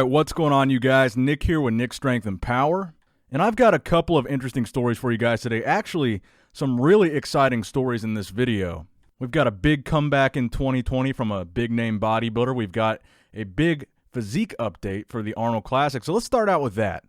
Alright, what's going on, you guys? Nick here with Nick Strength and Power. And I've got a couple of interesting stories for you guys today. Actually, some really exciting stories in this video. We've got a big comeback in 2020 from a big-name bodybuilder. We've got a big physique update for the Arnold Classic. So let's start out with that.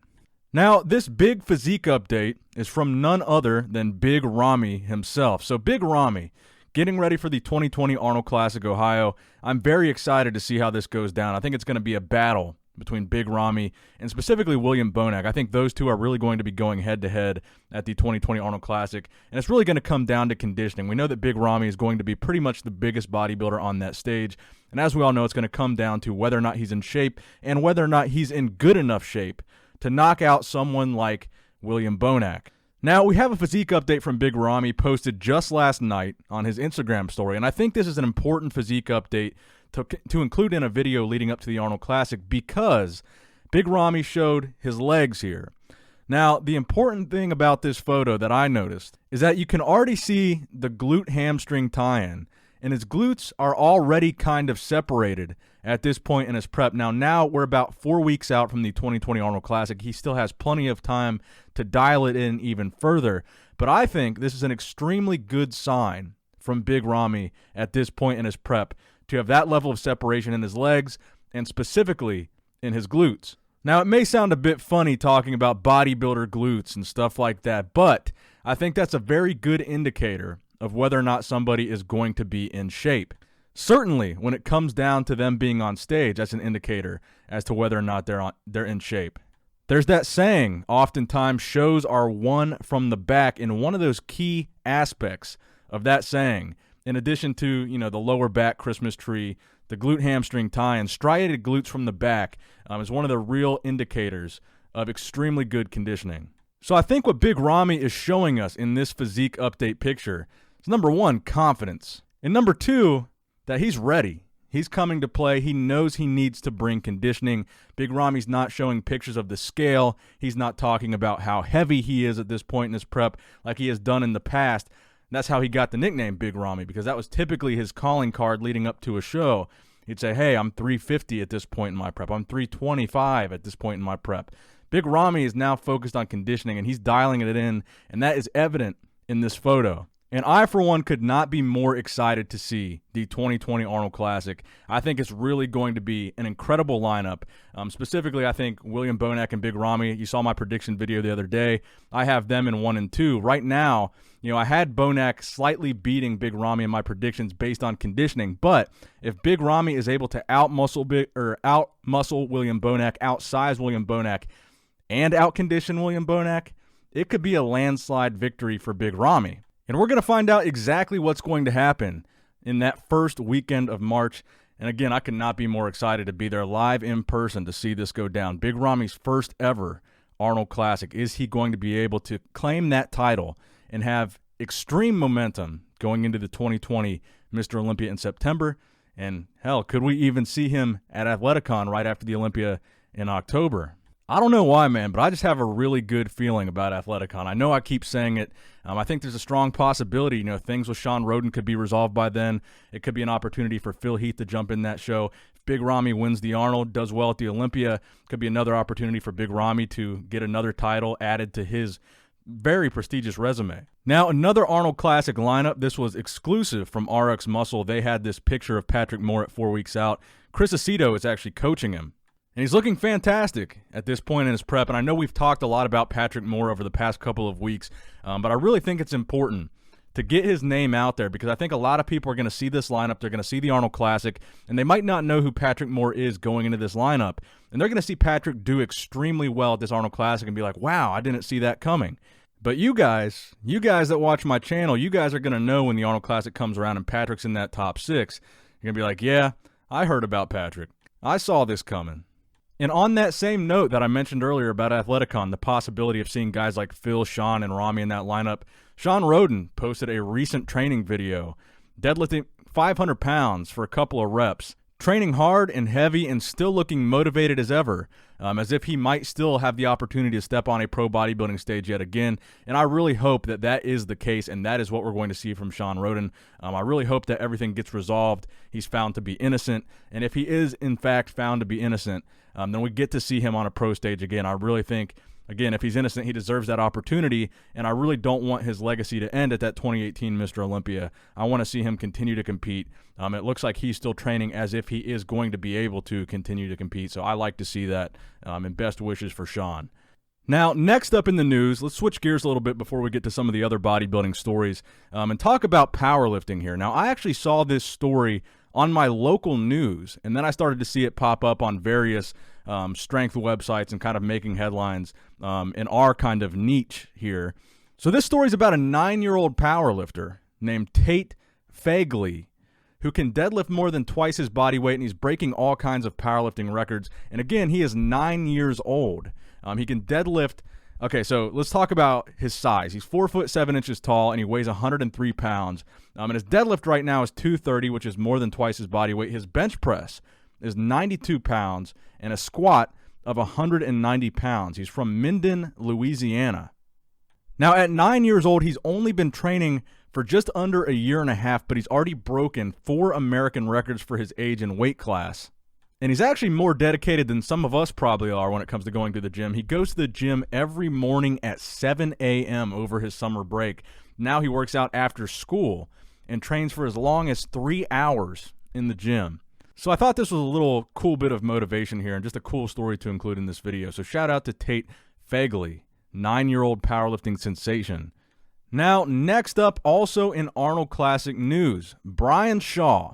Now, this big physique update is from none other than Big Ramy himself. So Big Ramy, getting ready for the 2020 Arnold Classic Ohio. I'm very excited to see how this goes down. I think it's going to be a battle between Big Ramy and specifically William Bonac. I think those two are really going to be going head-to-head at the 2020 Arnold Classic, and it's really going to come down to conditioning. We know that Big Ramy is going to be pretty much the biggest bodybuilder on that stage, and as we all know, it's going to come down to whether or not he's in shape and whether or not he's in good enough shape to knock out someone like William Bonac. Now, we have a physique update from Big Ramy posted just last night on his Instagram story, and I think this is an important physique update to include in a video leading up to the Arnold Classic because Big Ramy showed his legs here. Now, the important thing about this photo that I noticed is that you can already see the glute hamstring tie-in, and his glutes are already kind of separated at this point in his prep. Now we're about 4 weeks out from the 2020 Arnold Classic. He still has plenty of time to dial it in even further, but I think this is an extremely good sign from Big Ramy at this point in his prep to have that level of separation in his legs and specifically in his glutes. Now, it may sound a bit funny talking about bodybuilder glutes and stuff like that, but I think that's a very good indicator of whether or not somebody is going to be in shape. Certainly, when it comes down to them being on stage, that's an indicator as to whether or not they're in shape. There's that saying, oftentimes shows are won from the back, and one of those key aspects of that saying, in addition to, the lower back Christmas tree, the glute hamstring tie and striated glutes from the back is one of the real indicators of extremely good conditioning. So I think what Big Ramy is showing us in this physique update picture is, number one, confidence. And number two, that he's ready. He's coming to play. He knows he needs to bring conditioning. Big Ramy's not showing pictures of the scale. He's not talking about how heavy he is at this point in his prep like he has done in the past. That's how he got the nickname Big Ramy, because that was typically his calling card leading up to a show. He'd say, hey, I'm 350 at this point in my prep. I'm 325 at this point in my prep. Big Ramy is now focused on conditioning, and he's dialing it in, and that is evident in this photo. And I, for one, could not be more excited to see the 2020 Arnold Classic. I think it's really going to be an incredible lineup. Specifically, I think William Bonac and Big Ramy, you saw my prediction video the other day. I have them in 1 and 2. Right now, I had Bonac slightly beating Big Ramy in my predictions based on conditioning. But if Big Ramy is able to out-muscle William Bonac, outsize William Bonac, and out-condition William Bonac, it could be a landslide victory for Big Ramy. And we're going to find out exactly what's going to happen in that first weekend of March. And again, I could not be more excited to be there live in person to see this go down. Big Ramy's first ever Arnold Classic. Is he going to be able to claim that title and have extreme momentum going into the 2020 Mr. Olympia in September? And hell, could we even see him at Athleticon right after the Olympia in October? I don't know why, man, but I just have a really good feeling about Athleticon. I know I keep saying it. I think there's a strong possibility, things with Shawn Rhoden could be resolved by then. It could be an opportunity for Phil Heath to jump in that show. If Big Ramy wins the Arnold, does well at the Olympia, could be another opportunity for Big Ramy to get another title added to his very prestigious resume. Now, another Arnold Classic lineup. This was exclusive from RX Muscle. They had this picture of Patrick Moore at 4 weeks out. Chris Aceto is actually coaching him. And he's looking fantastic at this point in his prep. And I know we've talked a lot about Patrick Moore over the past couple of weeks, but I really think it's important to get his name out there because I think a lot of people are going to see this lineup. They're going to see the Arnold Classic, and they might not know who Patrick Moore is going into this lineup. And they're going to see Patrick do extremely well at this Arnold Classic and be like, wow, I didn't see that coming. But you guys that watch my channel, you guys are going to know when the Arnold Classic comes around and Patrick's in that top 6. You're going to be like, yeah, I heard about Patrick. I saw this coming. And on that same note that I mentioned earlier about Athleticon, the possibility of seeing guys like Phil, Shawn, and Ramy in that lineup, Shawn Rhoden posted a recent training video deadlifting 500 pounds for a couple of reps training hard and heavy and still looking motivated as ever, as if he might still have the opportunity to step on a pro bodybuilding stage yet again. And I really hope that that is the case, and that is what we're going to see from Shawn Rhoden. I really hope that everything gets resolved. He's found to be innocent, and if he is in fact found to be innocent, then we get to see him on a pro stage again. I really think, again, if he's innocent, he deserves that opportunity, and I really don't want his legacy to end at that 2018 Mr. Olympia. I want to see him continue to compete. It looks like he's still training as if he is going to be able to continue to compete, so I like to see that, and best wishes for Shawn. Now, next up in the news, let's switch gears a little bit before we get to some of the other bodybuilding stories, and talk about powerlifting here. Now, I actually saw this story on my local news, and then I started to see it pop up on various strength websites and kind of making headlines in our kind of niche here. So this story is about a 9-year-old powerlifter named Tate Fagley, who can deadlift more than twice his body weight, and he's breaking all kinds of powerlifting records. And again, he is 9 years old. He can deadlift. Okay, so let's talk about his size. He's 4 foot 7 inches tall, and he weighs 103 pounds. And his deadlift right now is 230, which is more than twice his body weight. His bench press is 92 pounds and a squat of 190 pounds. He's from Minden, Louisiana. Now, at 9 years old, he's only been training for just under a year and a half, but he's already broken 4 American records for his age and weight class. And he's actually more dedicated than some of us probably are when it comes to going to the gym. He goes to the gym every morning at 7 a.m. over his summer break. Now he works out after school and trains for as long as 3 hours in the gym. So I thought this was a little cool bit of motivation here and just a cool story to include in this video. So shout out to Tate Fagley, 9-year-old powerlifting sensation. Now, next up, also in Arnold Classic news, Brian Shaw,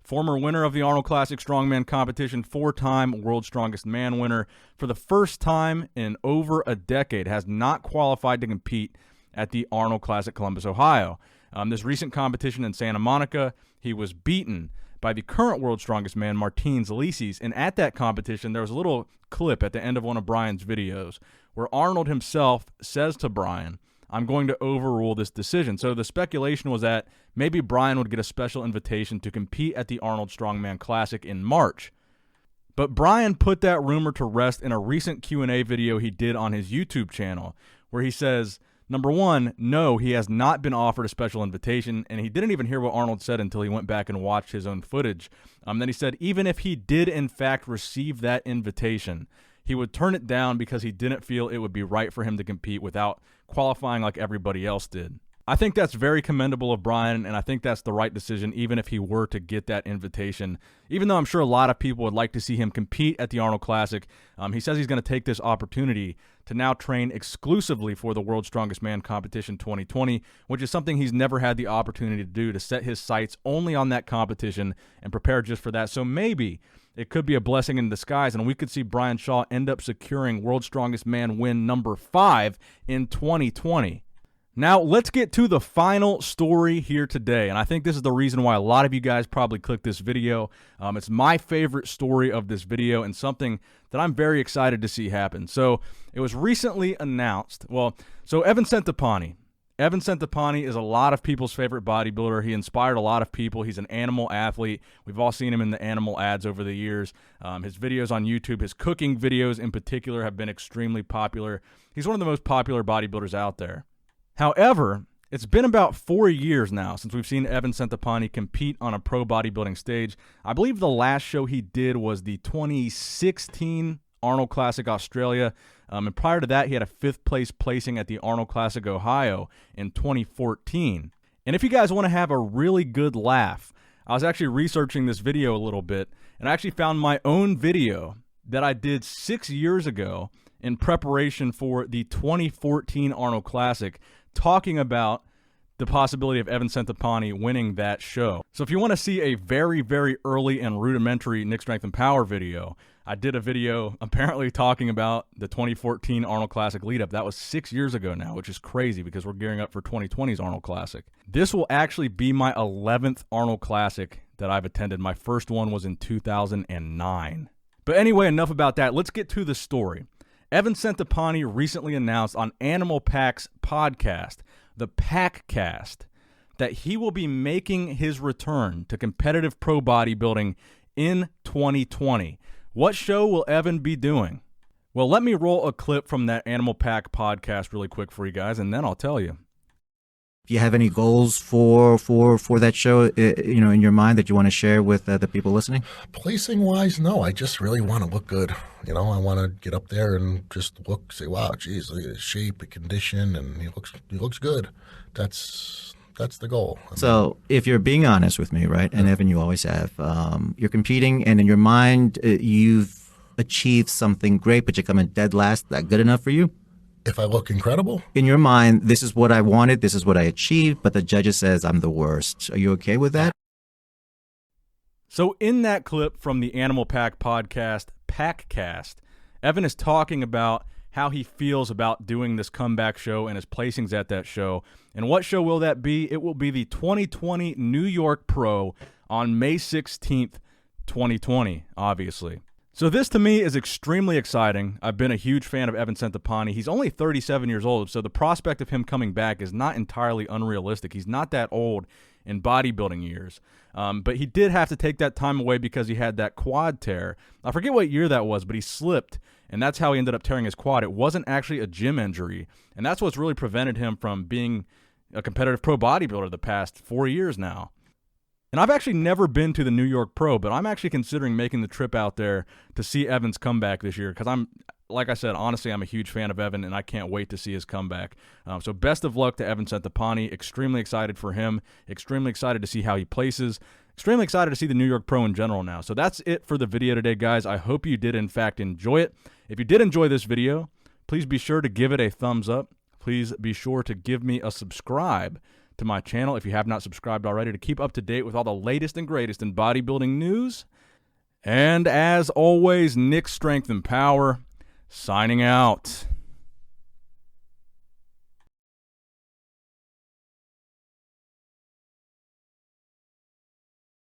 former winner of the Arnold Classic Strongman competition, 4-time World's Strongest Man winner, for the first time in over a decade, has not qualified to compete at the Arnold Classic Columbus, Ohio. This recent competition in Santa Monica, he was beaten by the current World's Strongest Man, Martins Licis, and at that competition, there was a little clip at the end of one of Brian's videos where Arnold himself says to Brian, "I'm going to overrule this decision." So the speculation was that maybe Brian would get a special invitation to compete at the Arnold Strongman Classic in March. But Brian put that rumor to rest in a recent Q&A video he did on his YouTube channel, where he says, number one, no, he has not been offered a special invitation, and he didn't even hear what Arnold said until he went back and watched his own footage. Then he said even if he did in fact receive that invitation, he would turn it down because he didn't feel it would be right for him to compete without qualifying like everybody else did. I think that's very commendable of Brian, and I think that's the right decision even if he were to get that invitation. Even though I'm sure a lot of people would like to see him compete at the Arnold Classic, he says he's going to take this opportunity to now train exclusively for the World's Strongest Man competition 2020, which is something he's never had the opportunity to do, to set his sights only on that competition and prepare just for that. So maybe it could be a blessing in disguise, and we could see Brian Shaw end up securing World's Strongest Man win number 5 in 2020. Now, let's get to the final story here today, and I think this is the reason why a lot of you guys probably clicked this video. It's my favorite story of this video and something that I'm very excited to see happen. So, it was recently announced, Evan Centopani. Evan Centopani is a lot of people's favorite bodybuilder. He inspired a lot of people. He's an animal athlete. We've all seen him in the animal ads over the years. His videos on YouTube, his cooking videos in particular, have been extremely popular. He's one of the most popular bodybuilders out there. However, it's been about 4 years now since we've seen Evan Centopani compete on a pro bodybuilding stage. I believe the last show he did was the 2016 Arnold Classic Australia, and prior to that, he had a 5th place placing at the Arnold Classic Ohio in 2014. And if you guys want to have a really good laugh, I was actually researching this video a little bit, and I actually found my own video that I did 6 years ago in preparation for the 2014 Arnold Classic, talking about the possibility of Evan Centopani winning that show. So if you want to see a very, very early and rudimentary Nick Strength and Power video, I did a video apparently talking about the 2014 Arnold Classic lead-up. That was 6 years ago now, which is crazy because we're gearing up for 2020's Arnold Classic. This will actually be my 11th Arnold Classic that I've attended. My first one was in 2009. But anyway, enough about that. Let's get to the story. Evan Centopani recently announced on Animal Pack's podcast, the Packcast, that he will be making his return to competitive pro bodybuilding in 2020. What show will Evan be doing? Well, let me roll a clip from that Animal Pack podcast really quick for you guys, and then I'll tell you. Do you have any goals for that show, in your mind that you want to share with the people listening? Placing wise, no. I just really want to look good. I want to get up there and just say, wow, geez, look at his shape, the condition, and he looks good. That's the goal. So if you're being honest with me, right, and Evan, you always have, you're competing, and in your mind, you've achieved something great, but you're coming dead last. That good enough for you? If I look incredible? In your mind, this is what I wanted, this is what I achieved, but the judges says I'm the worst. Are you okay with that? So in that clip from the Animal Pack podcast, Packcast, Evan is talking about how he feels about doing this comeback show and his placings at that show. And what show will that be? It will be the 2020 New York Pro on May 16th, 2020, obviously. So this to me is extremely exciting. I've been a huge fan of Evan Centopani. He's only 37 years old, so the prospect of him coming back is not entirely unrealistic. He's not that old in bodybuilding years. But he did have to take that time away because he had that quad tear. I forget what year that was, but he slipped, and that's how he ended up tearing his quad. It wasn't actually a gym injury, and that's what's really prevented him from being a competitive pro bodybuilder the past 4 years now. And I've actually never been to the New York Pro, but I'm actually considering making the trip out there to see Evan's comeback this year because like I said, honestly, I'm a huge fan of Evan, and I can't wait to see his comeback. So best of luck to Evan Centopani. Extremely excited for him. Extremely excited to see how he places. Extremely excited to see the New York Pro in general now. So that's it for the video today, guys. I hope you did, in fact, enjoy it. If you did enjoy this video, please be sure to give it a thumbs up. Please be sure to give me a subscribe to my channel if you have not subscribed already to keep up to date with all the latest and greatest in bodybuilding news. And as always, Nick Strength and Power signing out.